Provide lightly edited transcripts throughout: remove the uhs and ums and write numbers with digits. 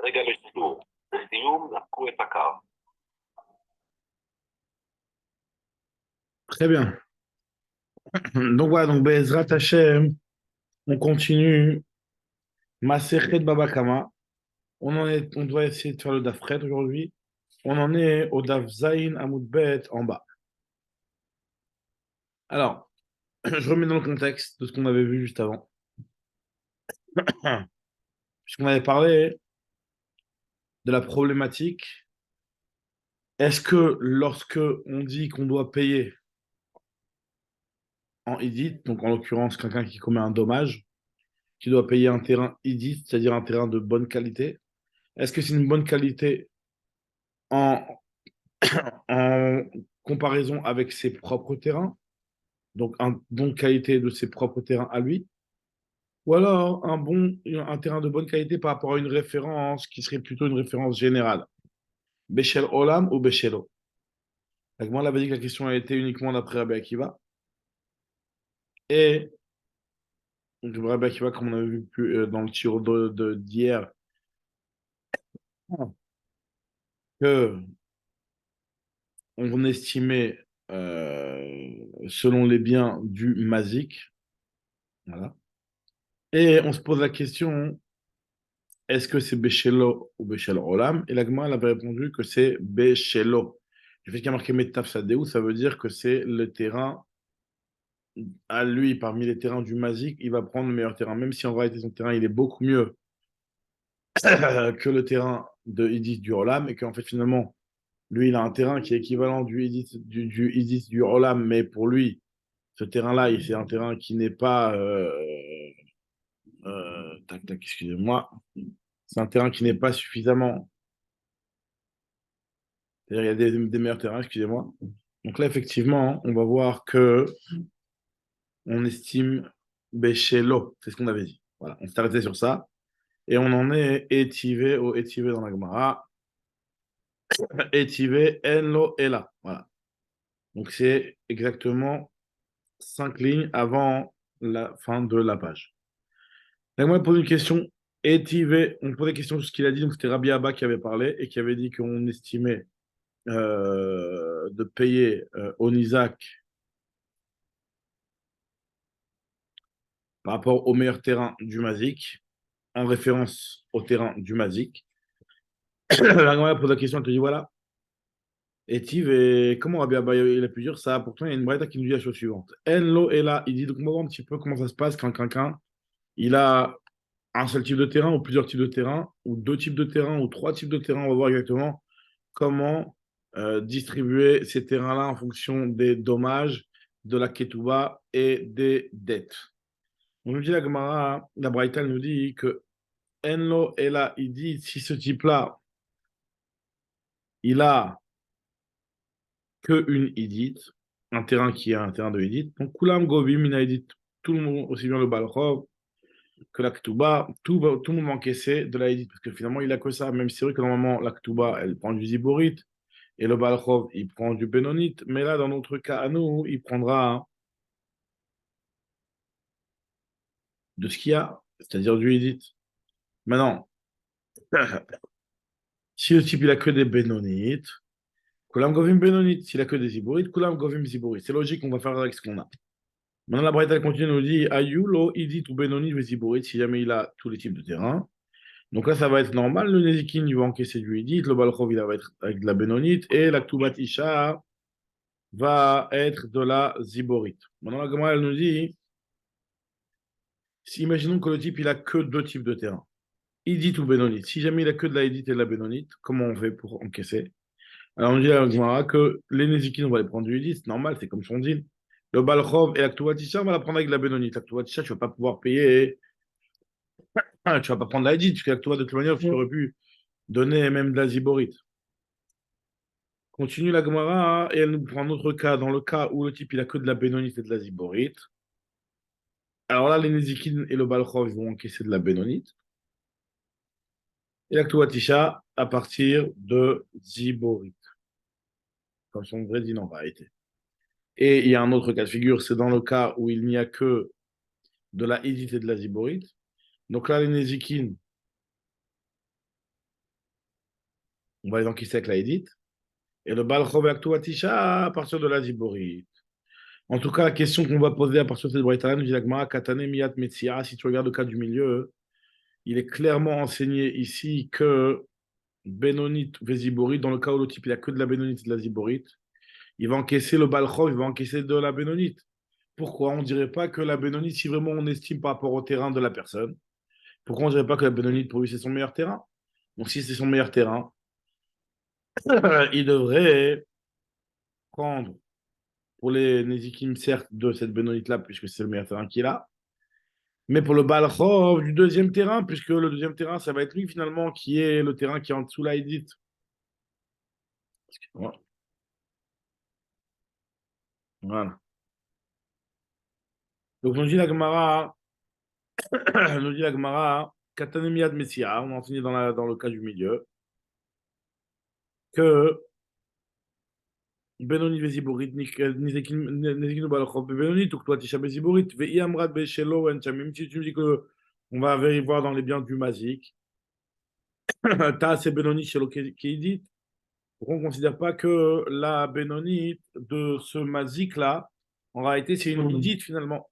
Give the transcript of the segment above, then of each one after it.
כרגע לשידור. לסיום, לקחו את הקו. Très bien. Donc voilà, donc Bezrat Hashem, on continue Masechet Baba Kama. On doit essayer de faire le Daf Ret aujourd'hui. On en est au Daf Zayin Amud Bet en bas. Alors, je remets dans le contexte de ce qu'on avait vu juste avant. Puisqu'on avait parlé de la problématique, est-ce que lorsque on dit qu'on doit payer en Idit, donc en l'occurrence quelqu'un qui commet un dommage, qui doit payer un terrain Idit, c'est-à-dire un terrain de bonne qualité, est-ce que c'est une bonne qualité en en comparaison avec ses propres terrains, donc un bon qualité de ses propres terrains à lui, ou alors un terrain de bonne qualité par rapport à une référence qui serait plutôt une référence générale. Bechel Olam ou Bechelo. Donc moi, on avait dit que la question a été uniquement d'après Rabbi Akiva. Et donc, Rabbi Akiva, comme on avait vu dans le tir d'hier, que on estimait, selon les biens du Mazik. Voilà. Et on se pose la question, est-ce que c'est Béchello ou Béchel Olam? Et l'Agma, elle avait répondu que c'est Béchello. Le fait qu'il y a marqué Metaf Sadeu, ça veut dire que c'est le terrain à lui, parmi les terrains du Mazik, il va prendre le meilleur terrain, même si en réalité son terrain il est beaucoup mieux que le terrain de Idis du Olam, et qu'en fait finalement, lui il a un terrain qui est équivalent du Idis du Olam, mais pour lui, ce terrain-là, c'est un terrain qui n'est pas. Tac, tac, excusez-moi. C'est un terrain qui n'est pas suffisamment. C'est-à-dire, il y a des meilleurs terrains, excusez-moi. Donc là, effectivement, on va voir que on estime Béchélo. C'est ce qu'on avait dit. Voilà, on s'est arrêté sur ça. Et on en est étivé au étivé dans la Gemara. Étivé enlo ela. Voilà. Donc c'est exactement 5 lignes avant la fin de la page. La Gemara pose une question. Étivé, on pose des questions sur ce qu'il a dit. Donc c'était Rabbi Abba qui avait parlé et qui avait dit qu'on estimait de payer au Isaac par rapport au meilleur terrain du Mazik, en référence au terrain du Mazik. La grand pose la question, elle te dit voilà. Et Tiv, et comment Rabbi Abba il a pu dire ça? Pourtant, il y a une braïta qui nous dit la chose suivante. Enlo est là. Il dit donc, on va voir un petit peu comment ça se passe quand quelqu'un il a un seul type de terrain ou plusieurs types de terrain, ou deux types de terrain, ou trois types de terrain. On va voir exactement comment distribuer ces terrains-là en fonction des dommages, de la ketouba et des dettes. On nous dit la Gemara, la Braïta nous dit que Enlo est là, il dit si ce type-là, il a que une Idit, un terrain qui est un terrain de Idit, donc Kulam Govim, il a Idit, tout le monde, aussi bien le Balchov que la Ketouba, tout le monde va encaisser de la Idit, parce que finalement, il a que ça, même si c'est vrai que normalement, la Ketouba, elle prend du Ziborit, et le Balchov, il prend du Benonite, mais là, dans notre cas, à nous, il prendra de ce qu'il y a, c'est-à-dire du Idit. Maintenant, si le type, il a que des Benonites, Kulam Govim Benonit, s'il a que des Ziborites, Kulam Govim Ziborit. C'est logique, on va faire avec ce qu'on a. Maintenant, la Braïta continue, nous dit Ayulo, Idit ou Benonit, Ziborit, si jamais il a tous les types de terrain. Donc là, ça va être normal. Le Nezikin, il va encaisser du Idit, le Balchov, il va être avec de la Benonite, et la Ktubat Isha va être de la Ziborit. Maintenant, la Gemara, elle nous dit si imaginons que le type, il a que deux types de terrain, Idit ou Benonit. Si jamais il a que de la Idit et de la Benonite, comment on fait pour encaisser? Alors, on dit à Gemara que les Nézikin, on va les prendre du Yidis, c'est normal, c'est comme son deal. Le Balchov et la Ktuvatisha, on va la prendre avec de la Benonite. La Ktuvatisha, tu ne vas pas pouvoir payer. Tu ne vas pas prendre la Yidis, puisque la Ktuva, de toute manière, tu aurais pu donner même de la Ziborite. Continue la Gemara, et elle nous prend un autre cas, dans le cas où le type, il a que de la Benonite et de la Ziborite. Alors là, les Nézikin et le Balchov, ils vont encaisser de la Benonite. Et la Ktuvatisha, à partir de Ziborite. Comme son vrai dit, non, va arrêter. Et il y a un autre cas de figure, c'est dans le cas où il n'y a que de la Hidit et de la Ziborite. Donc là, les Nézikin, on va les encaisser avec la Edith. Et le Balchov et Aktuatisha à partir de la Ziborit. En tout cas, la question qu'on va poser à partir de cette Braïta, nous dit la Gemara, Katane Miyat Metsia, si tu regardes le cas du milieu, il est clairement enseigné ici que Benonit Véziborit, dans le cas où le type il n'y a que de la Benonite et de la Ziborit, il va encaisser le Balchov, il va encaisser de la Benonite. Pourquoi on ne dirait pas que la Benonite, si vraiment on estime par rapport au terrain de la personne, pourquoi on ne dirait pas que la Benonite pour lui c'est son meilleur terrain? Donc si c'est son meilleur terrain, il devrait prendre pour les Nézikim, certes, de cette Benonite-là, puisque c'est le meilleur terrain qu'il a, mais pour le Balchov du deuxième terrain, puisque le deuxième terrain, ça va être lui finalement qui est le terrain qui est en dessous là, Edith. Voilà. Donc, nous dit la Gemara, nous dit la Gemara, Katanemiad Messia, on a enseigné dans le cas du milieu, que Benoni Veziborit, Nezekin Balachov, Benoni, donc toi, Tisha Beziborit, Vei Amrat Beshelo, même si tu me dis que on va voir dans les biens du Mazik, T'as ces Benoni Shelo qui dit, pourquoi on ne considère pas que la Benoni de ce Mazik-là, en réalité, c'est une Idite finalement.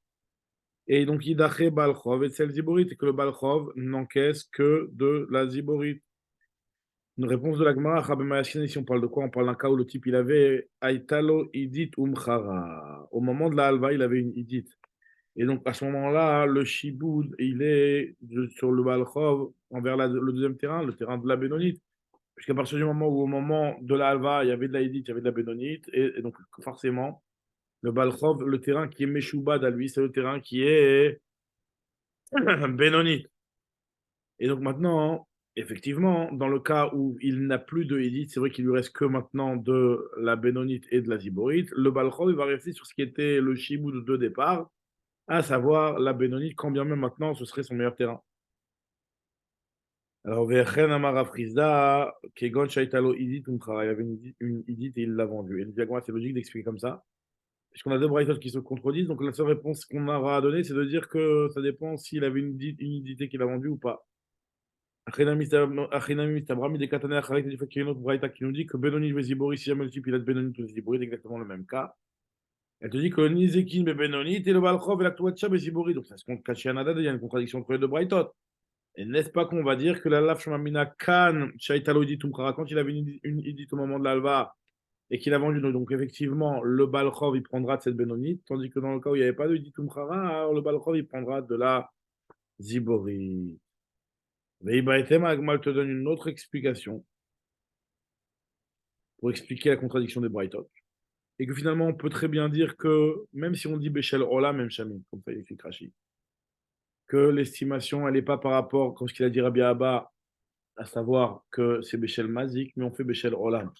Et donc, Idaché Balchov et celle Ziborit, et que le Balchov n'encaisse que de la Ziborit. Une réponse de la Gemara, si on parle de quoi? On parle d'un cas où le type, il avait Aitalo Idit Umchara. Au moment de la Halva, il avait une Idit. Et donc, à ce moment-là, le Shiboud, il est sur le Balchov envers le deuxième terrain, le terrain de la Bénonite. Puisqu'à partir du moment où, au moment de la Halva, il y avait de la Idit, il y avait de la Bénonite, et donc, forcément, le Balchov, le terrain qui est Meshoubad à lui, c'est le terrain qui est Bénonite. Et donc maintenant, effectivement, dans le cas où il n'a plus de Edith, c'est vrai qu'il lui reste que maintenant de la Bénonite et de la Ziborite, le Balchov il va rester sur ce qui était le Chiboud de départ, à savoir la Bénonite, quand bien même maintenant ce serait son meilleur terrain. Alors, Vechen Amara Frisda, Kegon Shaitalo Idit Umkara, il y avait une Idit et il l'a vendue. Et le diagramme, c'est logique d'expliquer comme ça, puisqu'on a deux braïtotes qui se contredisent, donc la seule réponse qu'on aura à donner, c'est de dire que ça dépend s'il avait une idité qu'il a vendue ou pas. Achinami Mistabrami des Katana Acharek, des fois qu'il y a une autre braïta qui nous dit que Benoni Vezibori, si jamais le type il a de Benoni ou Vezibori, c'est exactement le même cas. Elle te dit que Nizekin Benoni, et le Balchov et la Touacha Vezibori. Donc ça se compte Kachianada, il y a une contradiction entre les deux braïtot. Et n'est-ce pas qu'on va dire que la Laf Shmamina Khan, Shaitalo Iditum Kara, quand il avait une idit au moment de l'Alva et qu'il a vendu, donc effectivement, le Balchov il prendra de cette Benoni, tandis que dans le cas où il n'y avait pas de Iditum Kara, alors le Balchov il prendra de la Zibori. Mais Ibaïtem Agmal te donne une autre explication pour expliquer la contradiction des Brighton. Et que finalement, on peut très bien dire que, même si on dit Béchel Ola, même Chamim, comme ça il écrit Rashi, que l'estimation, elle n'est pas par rapport, comme ce qu'il a dit Rabbi Abba, à savoir que c'est Béchel Mazik, mais on fait Béchel Olam.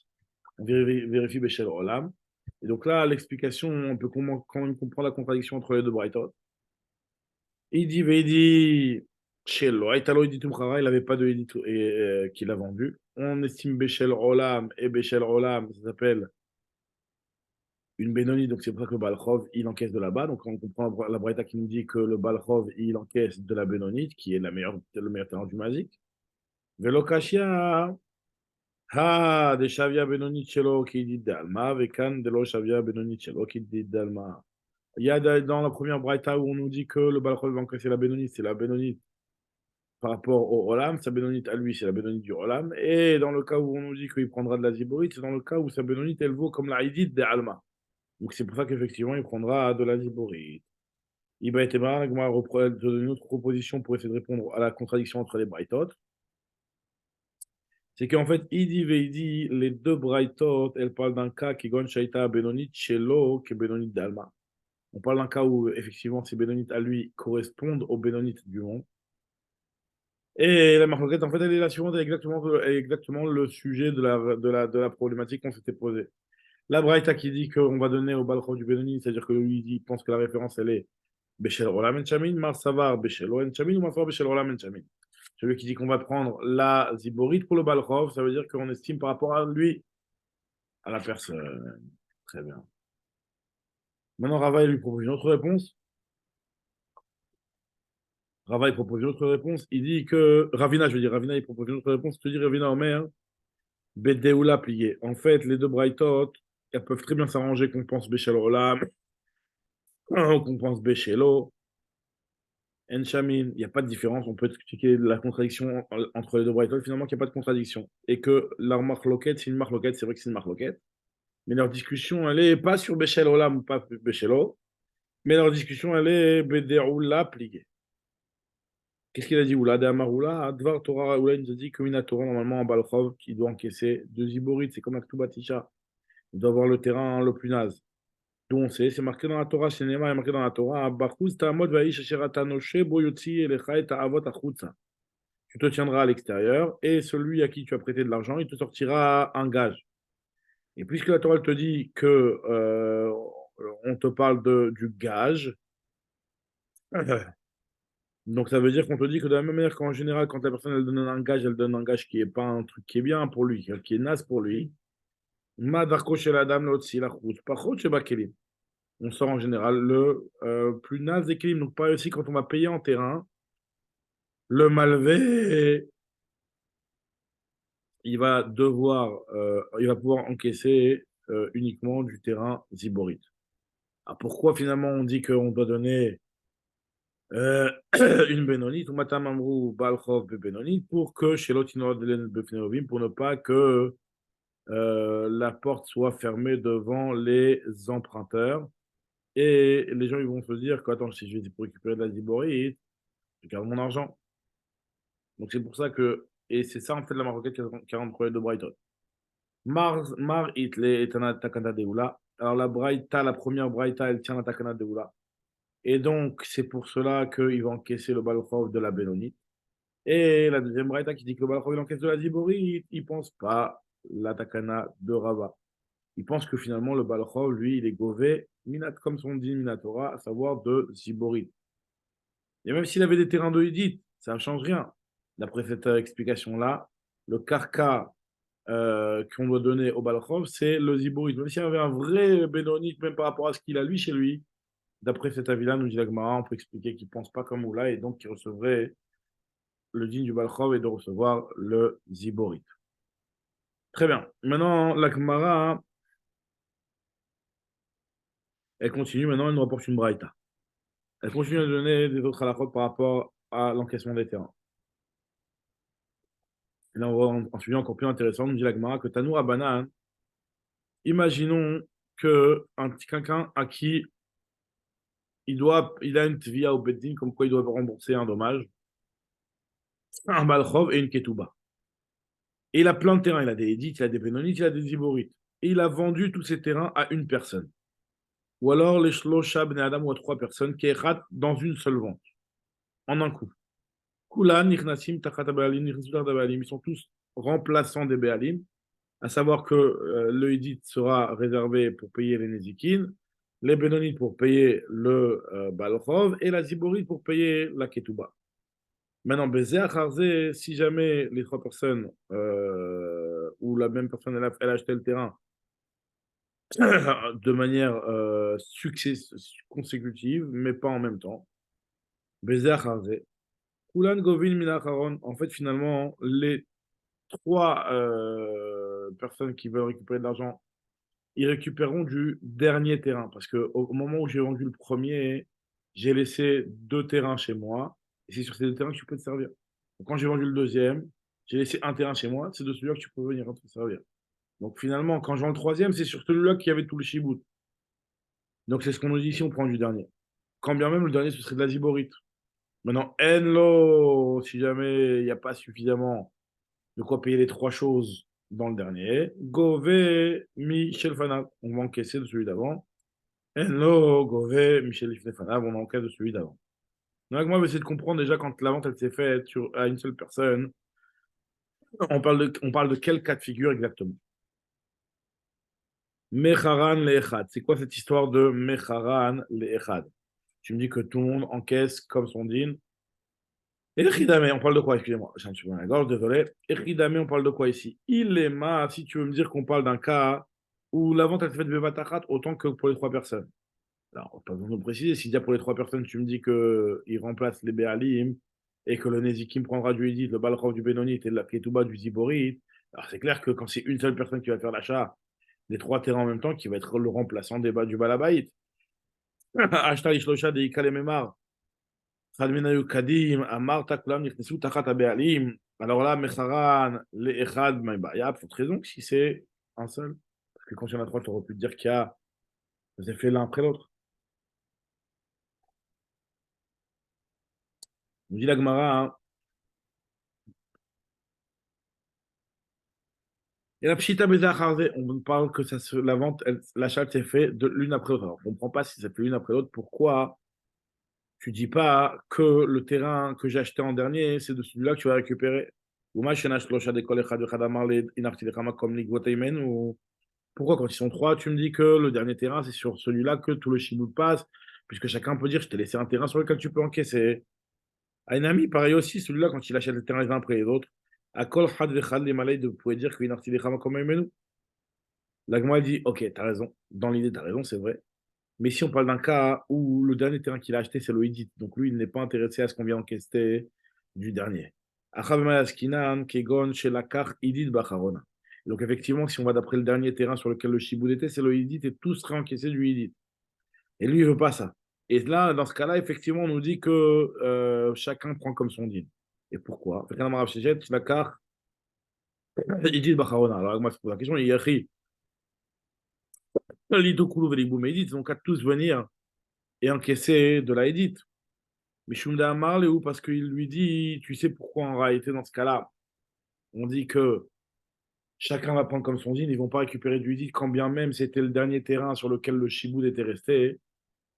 On vérifie Béchel Olam. Et donc là, l'explication, on peut quand même comprendre la contradiction entre les deux Brighton. Il dit, Shelo, Aitalo Editum Chara, il n'avait pas de Edit qu'il a vendu. On estime Béchel Olam et Béchel Olam, ça s'appelle une Benoni, donc c'est pour ça que le Balchov, il encaisse de là-bas. Donc on comprend la Braïta qui nous dit que le Balchov, il encaisse de la Benonite, qui est le meilleur terrain du Mazik. Velokashia, ha, de Shavia Benonite Chelo qui dit Dalma, Vekan de lo Shavia Benonite Chelo qui dit Dalma. Il y a dans la première Braïta où on nous dit que le Balchov va encaisser la Benonite, c'est la Benonite par rapport au Olam, sa Benonite à lui, c'est la Benonite du Olam. Et dans le cas où on nous dit qu'il prendra de la Ziborite, c'est dans le cas où sa Benonite, elle vaut comme la Haïdite des Alma. Donc c'est pour ça qu'effectivement, il prendra de la Ziborite. Iba et Tema, donne une autre proposition pour essayer de répondre à la contradiction entre les Braithot. C'est qu'en fait, Idi Veidi, les deux Braithot, elles parlent d'un cas qui gon Shaita Benonit Shelo, qui est Benonit d'Alma. On parle d'un cas où effectivement ces Benonites à lui correspondent aux Benonites du monde. Et la marloquette, en fait, elle est la suivante, elle est exactement le sujet de la problématique qu'on s'était posée. La Braïta qui dit qu'on va donner au Balchov du Benoni, c'est-à-dire que lui, il pense que la référence, elle est Beshel Rolam en Chamin, Marsavar Beshel en Chamin ou Marsavar Beshel Rolam en Chamin. Celui qui dit qu'on va prendre la Ziborite pour le Balchov, ça veut dire qu'on estime par rapport à lui, à la personne. Très bien. Maintenant, Rava, il lui propose une autre réponse. Rava, il propose une autre réponse. Il dit que. Ravina, je veux dire, Ravina, il propose une autre réponse. Je te dis, Ravina Omer, Bedeoula plié. En fait, les deux Brightot, elles peuvent très bien s'arranger qu'on pense Béchel Olam, qu'on pense Béchelo, Enchamin. Il n'y a pas de différence. On peut expliquer la contradiction entre les deux Brightot. Finalement, qu'il n'y a pas de contradiction. Et que leur marloquette, c'est une marloquette. C'est vrai que c'est une marloquette. Mais leur discussion, elle n'est pas sur Béchel Olam ou pas Béchelo. Mais leur discussion, elle est Bedeoula plié. Qu'est-ce qu'il a dit? Oula, de Amaroula, Advar Torah, Oula, il nous a dit que Torah, normalement, en Balchov, qui doit encaisser deux Iborites. C'est comme Aktubatisha. Il doit avoir le terrain le plus naze. D'où on sait, c'est marqué dans la Torah, c'est marqué dans la Torah, Bachuz ta'amod va'ish asher ata noshe bo yotzi elecha et ta'avot achutza. Tu te tiendras à l'extérieur et celui à qui tu as prêté de l'argent, il te sortira un gage. Et puisque la Torah elle te dit que on te parle du gage, donc ça veut dire qu'on te dit que de la même manière qu'en général, quand la personne elle donne un gage, elle donne un gage qui est pas un truc qui est bien pour lui, qui est naze pour lui. Ma darko shel adam lotzi lachutz, pachot sheba kelim. On sort en général le plus naze des crimes. Donc, pareil aussi, quand on va payer en terrain, le malvé, il va pouvoir encaisser uniquement du terrain ziborite. Ah, pourquoi finalement on dit qu'on doit donner une bénonite ou matam amrou balchov bénonite pour que chez l'autre pour ne pas que la porte soit fermée devant les emprunteurs. Et les gens ils vont se dire que, attends, si je vais pour récupérer de la ziborite, je garde mon argent. Donc c'est pour ça que, et c'est ça en fait la maroquette 43 de Brighton. Mar Itle est un Takana Deula. Alors la Braïta, la première Braïta, elle tient la Takana Deula. Et donc c'est pour cela qu'il va encaisser le Balchov de la Benoni. Et la deuxième Braïta qui dit que le Balchov il encaisse de la Zibori, il pense pas la Takana de Rava. Il pense que finalement le Balchov, lui, il est gové, minat, comme son dit Minatora, à savoir de Zibori. Et même s'il avait des terrains de Edith, ça ne change rien. D'après cette explication-là, le carca qu'on doit donner au Balachov, c'est le Zibourite. Même s'il y avait un vrai Bénonite, même par rapport à ce qu'il a lui chez lui, d'après cet avis-là, nous dit la Gemara, on peut expliquer qu'il ne pense pas comme Oula et donc qu'il recevrait le digne du Balachov et de recevoir le Zibourite. Très bien. Maintenant, la Gemara, elle continue. Maintenant, elle nous rapporte une Braïta. Elle continue à donner des autres halachot par rapport à l'encaissement des terrains. Et là, on va en suivant encore plus intéressant, nous dit la Gemara que Tanou Abanan, imaginons que quelqu'un à qui il a une tvia au bedding, comme quoi il doit rembourser un dommage, un balchov et une ketouba. Et il a plein de terrains, il a des édits, il a des bénonites, il a des iborites. Et il a vendu tous ces terrains à une personne. Ou alors les shlosha bnei adam ou à trois personnes qui erratent dans une seule vente, en un coup. Kulan, nichnasim, tachat abalim, nichnasim, abalim, ils sont tous remplaçants des béalim, à savoir que le édit sera réservé pour payer les Nézikines, les Benonites pour payer le Balchov et la Ziborite pour payer la Ketouba. Maintenant, Bézé Acharze, si jamais les trois personnes ou la même personne elle a acheté le terrain de manière consécutive, mais pas en même temps, Bézé Acharze, Kulan Govin Minacharon, en fait, finalement, les trois personnes qui veulent récupérer de l'argent ils récupéreront du dernier terrain. Parce qu'au moment où j'ai vendu le premier, j'ai laissé deux terrains chez moi. Et c'est sur ces deux terrains que tu peux te servir. Donc, quand j'ai vendu le deuxième, j'ai laissé un terrain chez moi. C'est de celui-là que tu peux venir te servir. Donc finalement, quand je vends le troisième, c'est sur celui-là qu'il y avait tout le chibout. Donc c'est ce qu'on nous dit ici, on prend du dernier. Quand bien même le dernier, ce serait de la ziborite. Maintenant, Enlo, si jamais il n'y a pas suffisamment de quoi payer les trois choses dans le dernier, Gové, Michel Fanav. On va encaisser de celui d'avant. Hello, Gové, Michel Ifnefanav, on enquête de celui d'avant. Donc, moi, je vais essayer de comprendre déjà quand la vente elle s'est faite à une seule personne, on parle de quel cas de figure exactement? Mecharan le Echad. C'est quoi cette histoire de Mecharan le Echad? Tu me dis que tout le monde encaisse comme son din. Echidame, on parle de quoi? Excusez-moi, j'ai un petit peu dans la gorge, désolé. Echidame, on parle de quoi ici? Il est ma, si tu veux me dire qu'on parle d'un cas où la vente elle s'est faite Bevatachat autant que pour les trois personnes. Alors, pas besoin de préciser, si déjà pour les trois personnes, tu me dis qu'il remplace les Béalim et que le Nézikim prendra du Edith, le Balchov du Bénonite et la Ketouba du Ziborit, Alors c'est clair que quand c'est une seule personne qui va faire l'achat des trois terrains en même temps, qui va être le remplaçant du Balabait. Ashtar Ishlosha de Ikale Memar. Chad Menayu Kadim, Amar Takulam Nichnesu Tachat Abealim. Alors là, Mecharan, le Echad, il y a toute raison si c'est un seul. Parce que quand il y en a trois, tu aurais pu te dire qu'il y a des effets l'un après l'autre. On dit la Gemara, hein. Et la Pshita Bezacharze, on parle que la vente, l'achat s'est fait de l'une après l'autre. Alors, on ne comprend pas si ça fait l'une après l'autre. Pourquoi tu dis pas que le terrain que j'ai acheté en dernier, c'est de celui-là que tu vas récupérer? Ou pourquoi, quand ils sont trois, tu me dis que le dernier terrain, c'est sur celui-là que tout le chibout passe, puisque chacun peut dire, je t'ai laissé un terrain sur lequel tu peux encaisser. À un ami, pareil aussi, celui-là, quand il achète le terrain les uns après les autres, à Kol Had Vechad les Malay, vous pouvez dire qu'une artille des comme un. L'agma dit, ok, t'as raison. Dans l'idée, t'as raison, c'est vrai. Mais si on parle d'un cas où le dernier terrain qu'il a acheté, c'est l'Oïdit, donc lui, il n'est pas intéressé à ce qu'on vient encaisser du dernier. Donc effectivement, si on va d'après le dernier terrain sur lequel le Shiboud était, c'est l'Oïdit et tout serait encaissé du Oïdit. Et lui, il veut pas ça. Et là, dans ce cas-là, effectivement, on nous dit que chacun prend comme son din. Et pourquoi? Alors, moi, je pose la question, il y a ils ont qu'à tous venir et encaisser de la Edith. Mais Shunda Amar, où parce qu'il lui dit, tu sais pourquoi en réalité dans ce cas-là, on dit que chacun va prendre comme son dîne, ils vont pas récupérer du dit quand bien même c'était le dernier terrain sur lequel le Shiboud était resté,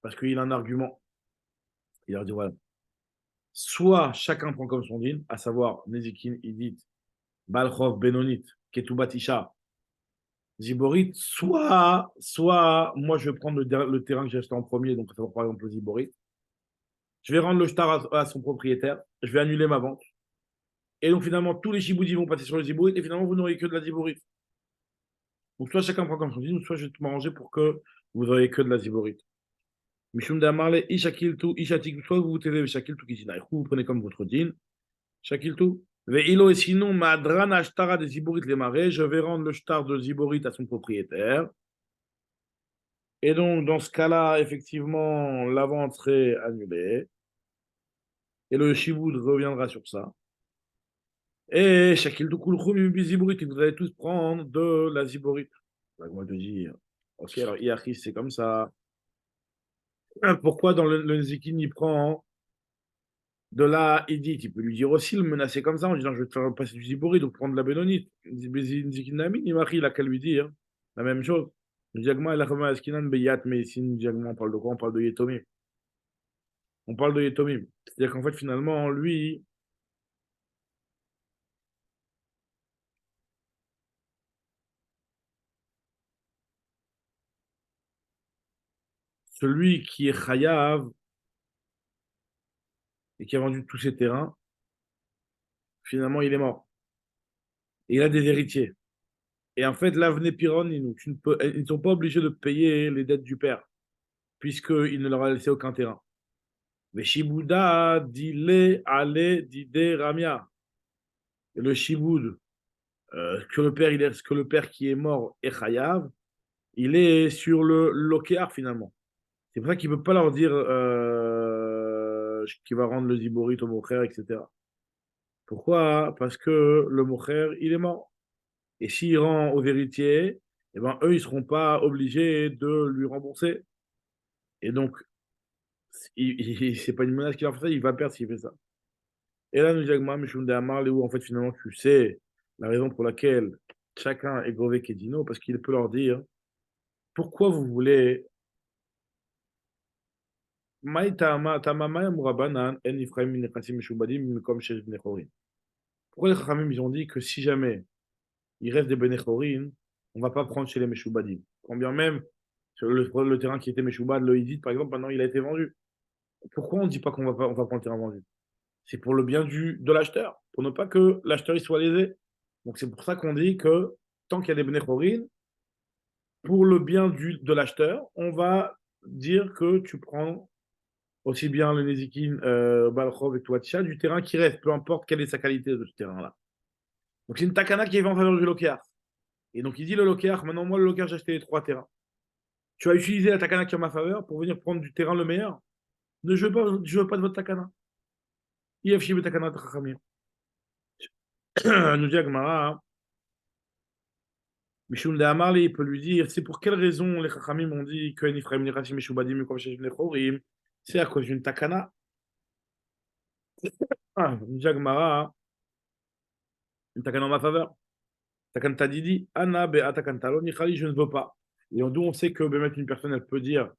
parce qu'il a un argument. Il leur dit voilà, soit chacun prend comme son dîne, à savoir Nezikin, Idit, Balchov, Benonit, Ketubatisha, Ziborit, soit moi je vais prendre le terrain que j'ai acheté en premier, donc ça va par exemple le Ziborit, je vais rendre le shtar à son propriétaire, je vais annuler ma vente. Et donc finalement, tous les chiboudis vont passer sur le ziborit et finalement, vous n'aurez que de la ziborit. Donc soit chacun prend comme son dit, ou soit je vais tout m'arranger pour que vous n'aurez que de la ziborit. Mishum de Amarle, Ishakiltu, Ishatik, soit vous t'aidez Shakiltu Kizina, vous prenez comme votre din, Shakiltu. Ve'ilo et sinon, Madran Ashtara des ziborit les marais, je vais rendre le shtar de ziborit à son propriétaire. Et donc, dans ce cas-là, effectivement, la vente serait annulée. Et le shiboud reviendra sur ça. Et Shakil Tukulchum Ziborit, vous allez tous prendre de la Ziborit. Moi, je dis, ok, alors Iachis, c'est comme ça. Pourquoi dans le Zikin, il prend de la Edith? Il peut lui dire aussi, le menacer comme ça, en disant, je vais te faire passer du Ziborit, donc prendre de la Bénonite. Zikin Nami, il a qu'à lui dire la même chose. Diagma, il a remis à Skinan, Beyat, mais ici, Diagma, on parle de quoi? On parle de Yetomim. On parle de Yetomim. C'est-à-dire qu'en fait, finalement, lui, celui qui est Chayav et qui a vendu tous ses terrains, finalement, il est mort. Et il a des héritiers. Et en fait, l'avenir Piron, ils ne sont pas obligés de payer les dettes du père, puisqu'il ne leur a laissé aucun terrain. Mais Shibuda, dile, ale, dide, ramia. Et le Shiboud, que le père qui est mort est chayav, il est sur le lokéar finalement. C'est pour ça qu'il ne peut pas leur dire qu'il va rendre le ziborit au mocher, etc. Pourquoi? Parce que le mocher, il est mort. Et s'il rend aux héritiers, eh ben, eux, ils ne seront pas obligés de lui rembourser. Et donc, c'est pas une menace qu'il a fait ça, il va perdre s'il fait ça. Et là, nous dit Agma, Mishum de Amar, où en fait, finalement, tu sais la raison pour laquelle chacun est Gové Kedino, parce qu'il peut leur dire pourquoi vous voulez. Pourquoi les Chachamim, ils ont dit que si jamais il reste des Benechorin, on ne va pas prendre chez les Meshubadim. Quand bien même, sur le terrain qui était Meshubad, le Hizit, par exemple, maintenant il a été vendu. Pourquoi on ne dit pas qu'on va, pas, on va prendre le terrain vendu? C'est pour le bien de l'acheteur, pour ne pas que l'acheteur il soit lésé. Donc c'est pour ça qu'on dit que tant qu'il y a des Benechorin, pour le bien de l'acheteur, on va dire que tu prends aussi bien le Nezikin, Balchov et Touatisha du terrain qui reste, peu importe quelle est sa qualité de ce terrain-là. Donc c'est une takana qui est en faveur du lokéar. Et donc il dit le lokéar, maintenant moi le lokéar, j'ai acheté les 3 terrains. Tu as utilisé la takana qui est en ma faveur pour venir prendre du terrain le meilleur. Ne je veux pas de votre takana. IFC takana Chachamim. Nous dit Agmara, Mishum de Amarli, il peut lui dire, c'est pour quelle raison les Chachamim ont dit que Ephraim Nirachim Mishubadim comme chez les Chorim. C'est à cause d'une takana. Nous dit Agmara, une takana en ma faveur. Takanta Didi, Anna be Atakantalo, Nichali, je ne veux pas. Et d'où on sait que une personne, elle peut dire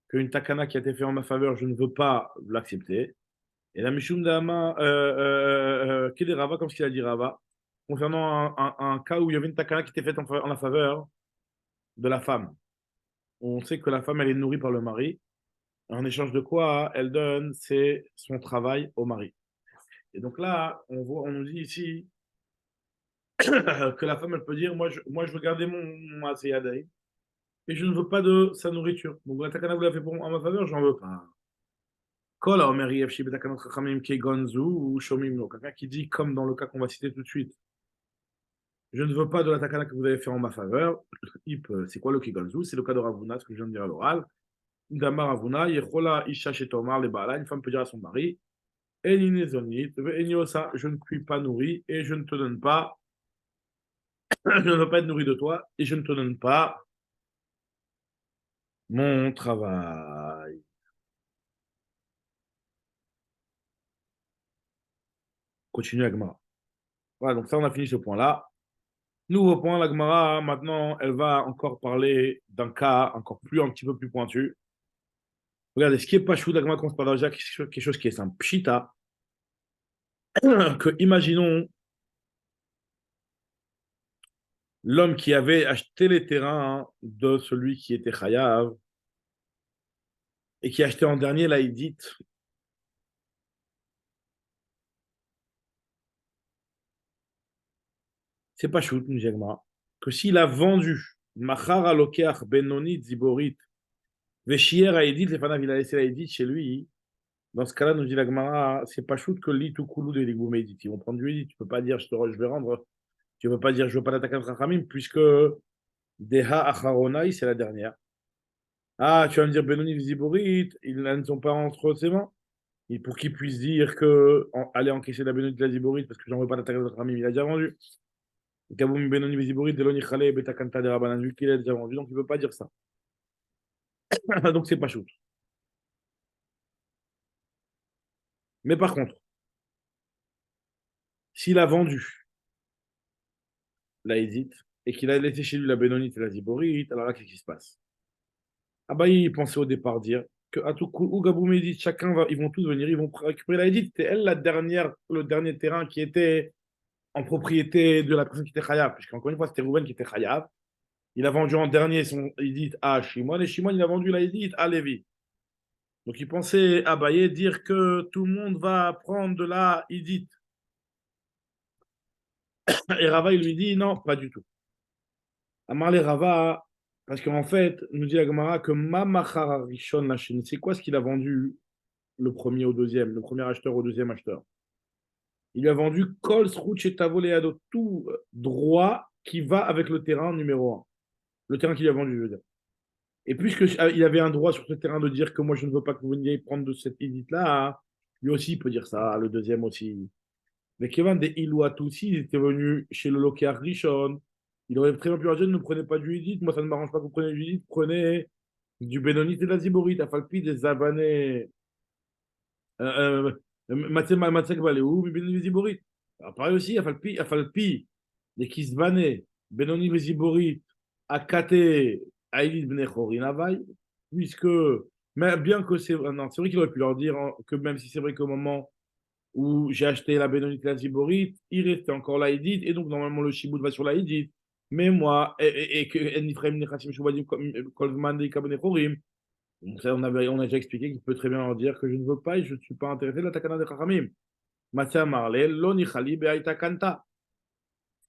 qu'une takana qui a été faite en ma faveur, je ne veux pas l'accepter. Et la Mishum Dama, qui est Rava, comme ce qu'il a dit Rava, concernant un cas où il y avait une takana qui était faite en la faveur de la femme. On sait que la femme, elle est nourrie par le mari. En échange de quoi elle donne son travail au mari. Et donc là, on nous dit ici que la femme, elle peut dire, moi, je veux garder mon Aseyadei et je ne veux pas de sa nourriture. Donc la takana, vous l'avez fait en ma faveur, j'en veux pas. Quelqu'un qui dit, comme dans le cas qu'on va citer tout de suite, je ne veux pas de la takana que vous avez fait en ma faveur, il peut. C'est quoi le kigonzu? C'est le cas de Ravuna, ce que je viens de dire à l'oral. Dama Ravuna, Yechola Isha Shetomar le Baala, une femme peut dire à son mari, Eninezonit, Eniosa, je ne suis pas nourri et je ne te donne pas, je ne veux pas être nourri de toi et je ne te donne pas mon travail. Continue Agmara. Voilà, donc ça, on a fini ce point-là. Nouveau point, la Gemara, maintenant, elle va encore parler d'un cas encore plus, un petit peu plus pointu. Regardez, ce qui est pas chou, la Gemara commence par déjà quelque chose qui est simple. Pshita, que imaginons l'homme qui avait acheté les terrains de celui qui était Chayav et qui a acheté en dernier la Hédite. C'est pas chou, nous dit la Gemara, que s'il a vendu Machar alokeach benoni ziborit veshier a Hédite, les fanav, il a laissé la Hédite chez lui. Dans ce cas-là, nous dit la Gemara, c'est pas shoot que lit ou koulou de l'igou Edit. Ils vont prendre du Edit. Tu peux pas dire je vais rendre. Tu peux pas dire je veux pas l'attaquer de Rachamim, puisque Deha Acharonai, c'est la dernière. Ah, tu vas me dire Benoni Ziborit, ils ne sont pas entre ses mains. Et pour qu'ils puissent dire que aller encaisser la Benoni de la Ziborit, parce que j'en veux pas l'attaquer de Rachamim, il a déjà vendu. Kaboum Benoni Ziborit, Deloni Khale, Betakanta de Rabbanan, vu qu'il a déjà vendu, donc il ne peut pas dire ça. Donc c'est pas shoot. Mais par contre, s'il a vendu la Hédite et qu'il a laissé chez lui la Bénonite et la Ziborite, alors là, qu'est-ce qui se passe? Ah bah, il pensait au départ dire que à tout coup, Ougabou Médite, ils vont tous venir, ils vont récupérer la Hédite. C'était elle le dernier terrain qui était en propriété de la personne qui était Chayav, puisqu'encore une fois, c'était Rouven qui était Chayav. Il a vendu en dernier son Hédite à Shimon, et Shimon, il a vendu la Hédite à Lévi. Donc il pensait Abaye dire que tout le monde va prendre de la Hédite. Et Rava, il lui dit non, pas du tout. Amarle Rava, parce qu'en fait, nous dit la Gemara que Mamachar Rishon la Sheni, c'est quoi ce qu'il a vendu le premier au deuxième, le premier acheteur au deuxième acheteur? Il lui a vendu Kol Sruch et Tavoleado, tout droit qui va avec le terrain numéro un. Le terrain qu'il a vendu, je veux dire. Et puisqu'il avait un droit sur ce terrain de dire que moi je ne veux pas que vous veniez prendre de cette édite-là, lui aussi il peut dire ça, le deuxième aussi. Mais Kevin des Ilouatou aussi, il était venu chez le local Rishon. Il aurait très bien pu leur dire ne prenez pas du Hédite, moi ça ne m'arrange pas que vous preniez du Hédite, prenez du Bénonite et de la Ziborite, Afalpi, des Avanais. Matzek Baléou, Bénoni Ziborite. Pareil aussi, Afalpi, des Kisvané, Bénoni Ziborite, Akate, Aïlid Bnechorin Avaï, puisque, mais bien que c'est. Non, c'est vrai qu'il aurait pu leur dire hein, que même si c'est vrai qu'au moment où j'ai acheté la Bénonite la Ziborite, il restait encore la Hédite, et donc normalement le Shibout va sur la Hédite. Mais moi, et que Ephraim Nechasim Shubadim Kolman de Kabonechorim, donc ça, on a déjà expliqué qu'il peut très bien leur dire que je ne veux pas et je ne suis pas intéressé de la Takana de Chachamim. Matia Marlel, Loni Khali Beaita Kanta.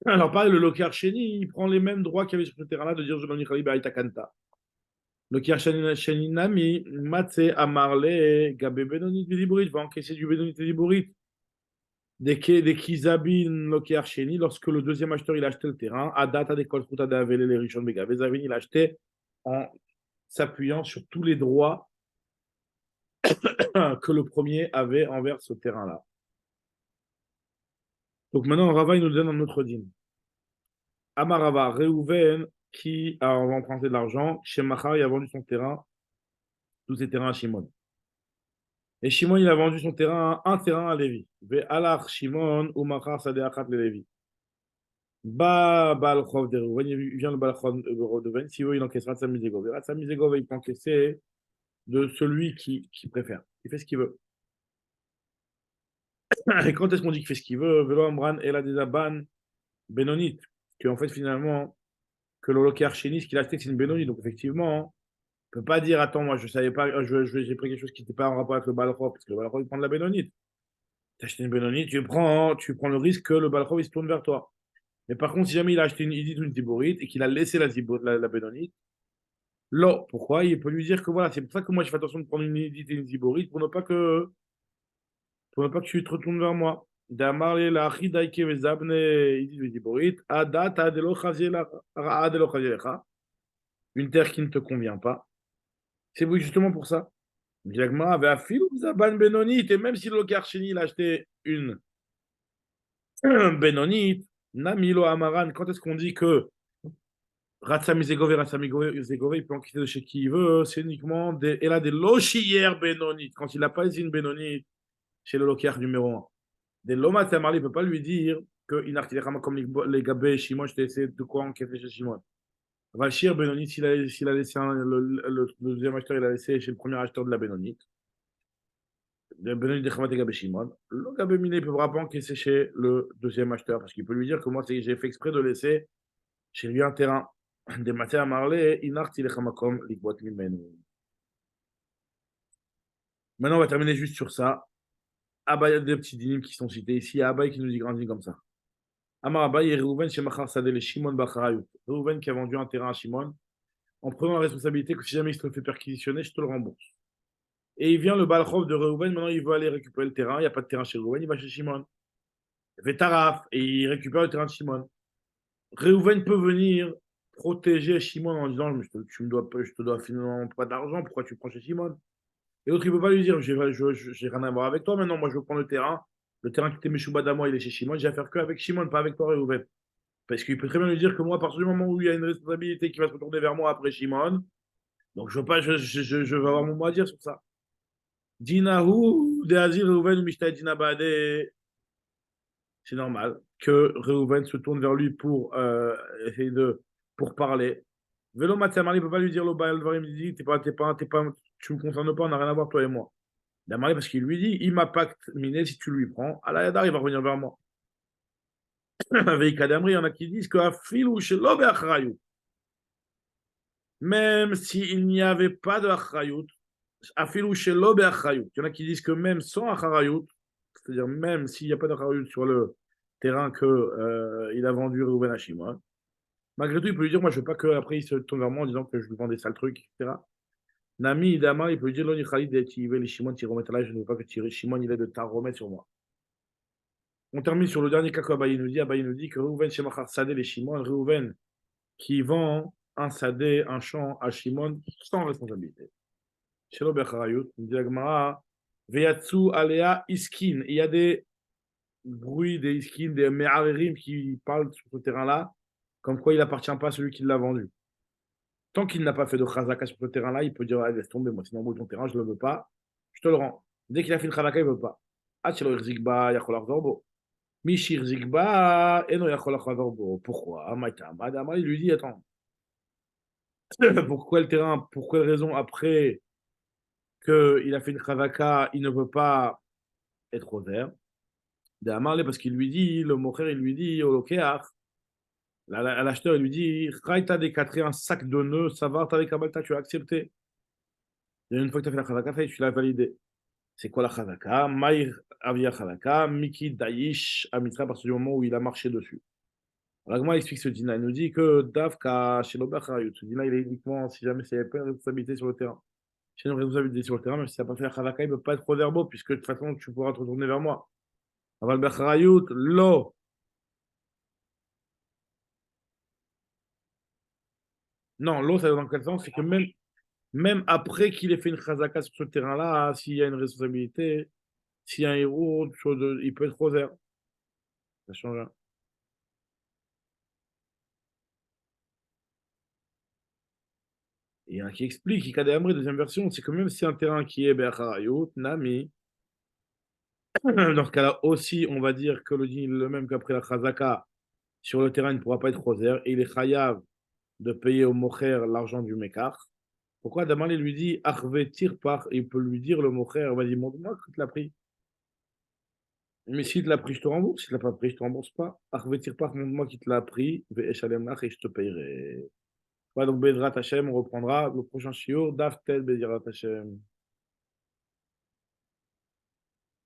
Alors pareil, le Lokar Sheni, il prend les mêmes droits qu'il y avait sur ce terrain-là de dire je Loni Khali Beaita Kanta. Lokar Sheni Nami, Matse Amarle, Gabe Benonit Ziborite, va encaisser du Benonit Ziborite. des Kizabin Loki Sheni, lorsque le deuxième acheteur il a acheté le terrain, à data des Kolfuta de Avele les Rishon Begavé, Zavin il a acheté en s'appuyant sur tous les droits que le premier avait envers ce terrain-là. Donc maintenant, Rava, il nous donne un autre dîme. Amarava, Reuven, qui a emprunté de l'argent, chez Machar, il a vendu son terrain, tous ses terrains à Shimon. Et Shimon, il a vendu son terrain, un terrain à Lévi. Ve alach Shimon, ou Machar, Sadeachat le Lévi. Ba Balchov de Reuven, il vient le Balchov de Reuven, si veut, il encaissera de sa miségove. Sa miségove, il peut encaisser de celui qui préfère. Il fait ce qu'il veut. Et quand est-ce qu'on dit qu'il fait ce qu'il veut? Velo Amran, El Adezaban, Benonit. Que en fait, finalement, que le local archéniste qu'il a acheté, c'est une Benoni. Donc, effectivement, on ne peut pas dire, attends, moi, je savais pas, j'ai pris quelque chose qui n'était pas en rapport avec le Balrog, parce que le Balrog, il prend de la Bénonite. Tu as acheté une Bénonite, tu prends le risque que le Balrog, il se tourne vers toi. Mais par contre, si jamais il a acheté une Idit ou une Tiborite et qu'il a laissé la Bénonite, là, pourquoi? Il peut lui dire que voilà, c'est pour ça que moi, je fais attention de prendre une Idit et une Tiborite pour ne pas que tu te retournes vers moi. D'amarle la Chidaike Vezabne Idit et Tiborite, Adata de lo Chazielecha, une terre qui ne te convient pas. C'est oui, justement pour ça. Diagma avait affilé Zaban Benonite, et même si le Karcheni il a acheté une Benonite, Namilo Amaran, quand est-ce qu'on dit que Ratsami Zegove, il peut en quitter de chez qui il veut, c'est uniquement elle a des lochières Benonite. Quand il n'a pas une Benonite chez le locaire numéro un. Des Loma Tamarli ne peut pas lui dire qu'il n'a comme les Gabé, Shimon, je t'ai essayé de quoi enquêter chez Shimon. Valchir Benonite, s'il a laissé le deuxième acheteur, il a laissé chez le premier acheteur de la Benonite. Benoni de Khamat et Gabé Shimon. Le Gabé Miné ne peut pas encaisser chez le deuxième acheteur parce qu'il peut lui dire que moi, j'ai fait exprès de laisser chez lui un terrain. Des matières à marler, Inarti le Khamakom, l'Ikbot Mimenu. Maintenant, on va terminer juste sur ça. Abba, il y a deux petits dynimes qui sont cités ici. Abba qui nous dit grandit comme ça. Amar Abba, et Reuven chez Machar Sadeh, Shimon Bacharayut. Reuven qui a vendu un terrain à Shimon en prenant la responsabilité que si jamais il se le fait perquisitionner, je te le rembourse. Et il vient le Balchov de Reuven, maintenant il veut aller récupérer le terrain. Il n'y a pas de terrain chez Reuven, il va chez Shimon. Il fait Taraf et il récupère le terrain de Shimon. Reuven peut venir protéger Shimon en disant je te dois finalement pas d'argent, pourquoi tu prends chez Shimon? Et l'autre, il ne peut pas lui dire j'ai rien à voir avec toi maintenant, moi je veux prendre le terrain. Le terrain qui était Meshoubad à moi, il est chez Shimon, j'ai affaire qu'avec Shimon, pas avec toi, Reuven. Parce qu'il peut très bien lui dire que moi, à partir du moment où il y a une responsabilité qui va se retourner vers moi après Shimon, donc je veux pas, je veux avoir mon mot à dire sur ça. Dinahu de Azir Reuven Mishtai Dinabade, c'est normal que Reuven se tourne vers lui pour essayer pour parler. Vélo Mathiamari ne peut pas lui dire le Baal Dvarim, il dit tu me concernes pas, on n'a rien à voir toi et moi. Damari parce qu'il lui dit il m'a pacte miné si tu lui prends, Allah Yadar il va revenir vers moi. Avec Kadamri, il y en a qui disent que Afilou chez l'Obeachrayut, même s'il n'y avait pas de Achrayut, Afilou chez l'Obeachrayut, il y en a qui disent que même sans Achrayut, c'est-à-dire même s'il n'y a pas d'Achrayut sur le terrain qu'il a vendu Reuven à Shimon, malgré tout, il peut lui dire moi je veux pas qu'après il se tourne vers moi en disant que je lui vends des sales trucs, etc. Nami Idama, il peut lui dire Loni Khalid et les Shimon, tu remettes là, je ne veux pas que Shimon il ait de ta remettre sur moi. On termine sur le dernier cas qu'Abaye nous dit. Abaye nous dit que Reuven Shemachar Sadeh les Shimon, Reuven qui vend un Sadeh, un champ à Shimon sans responsabilité. Shelo Becharayut, nous dit Agmara, Veyatsu Alea Iskin. Il y a des bruits, des Iskin, des Me'arerim qui parlent sur ce terrain-là, comme quoi il n'appartient pas à celui qui l'a vendu. Tant qu'il n'a pas fait de Chazaka sur ce terrain-là, il peut dire ah, laisse tomber, moi sinon ton terrain, je ne le veux pas, je te le rends. Dès qu'il a fait le Chazaka, il ne veut pas. Ah, Shelo Irzikba, Yacholar Zorbo. Mishir Zigba, Eno Yacholar Zorbo. Pourquoi? Madama, il lui dit attends. Pourquoi le terrain, pour quelle raison après qu'il a fait une kravaka, il ne peut pas être au vert? Parce qu'il lui dit, le mocher, il lui dit, au lokéach, à l'acheteur, il lui dit, Raïta décatrer un sac de nœuds, ça va, t'as avec Kabalta, tu as accepté. Et une fois que tu as fait la kravaka, tu l'as validé. C'est quoi la kravaka? Maïr avia kravaka, Miki Daïsh, Amitra, à partir du moment où il a marché dessus. Alors, moi, il explique ce dîner. Il nous dit que Davka, chez l'Obachayut, ce dîner, il est uniquement si jamais c'est pas une responsabilité sur le terrain. J'ai une responsabilité sur le terrain, même si ça n'a pas fait la Khavaka, il ne peut pas être pro-verbo, puisque de toute façon, tu pourras te retourner vers moi. Aval becharayut, lo. Non, l'eau, ça veut dire dans quel sens? C'est que même après qu'il ait fait une chazaka sur ce terrain-là, s'il y a une responsabilité, s'il y a un héros, il peut être rosaire. Ça change rien. Il y a un qui explique, qui Amri, deuxième version, c'est que même si un terrain qui est Berharayot, Nami, dans ce cas-là aussi, on va dire que le din le même qu'après la chazaka, sur le terrain, il ne pourra pas être rosaire, et il est chayav de payer au mocher l'argent du mekar. Pourquoi Damali lui dit Achve tirpar, il peut lui dire le mocher, vas-y, montre-moi que tu l'as pris. Mais s'il te l'a pris, je te rembourse. S'il ne l'a pas pris, je te rembourse pas. Achve tirpar, montre-moi qui te l'a pris, ve'eshalem lach, et je te payerai. Ouais, donc Bezrat Hashem, on reprendra le prochain shiur, Daf Tel Bezirat Hashem.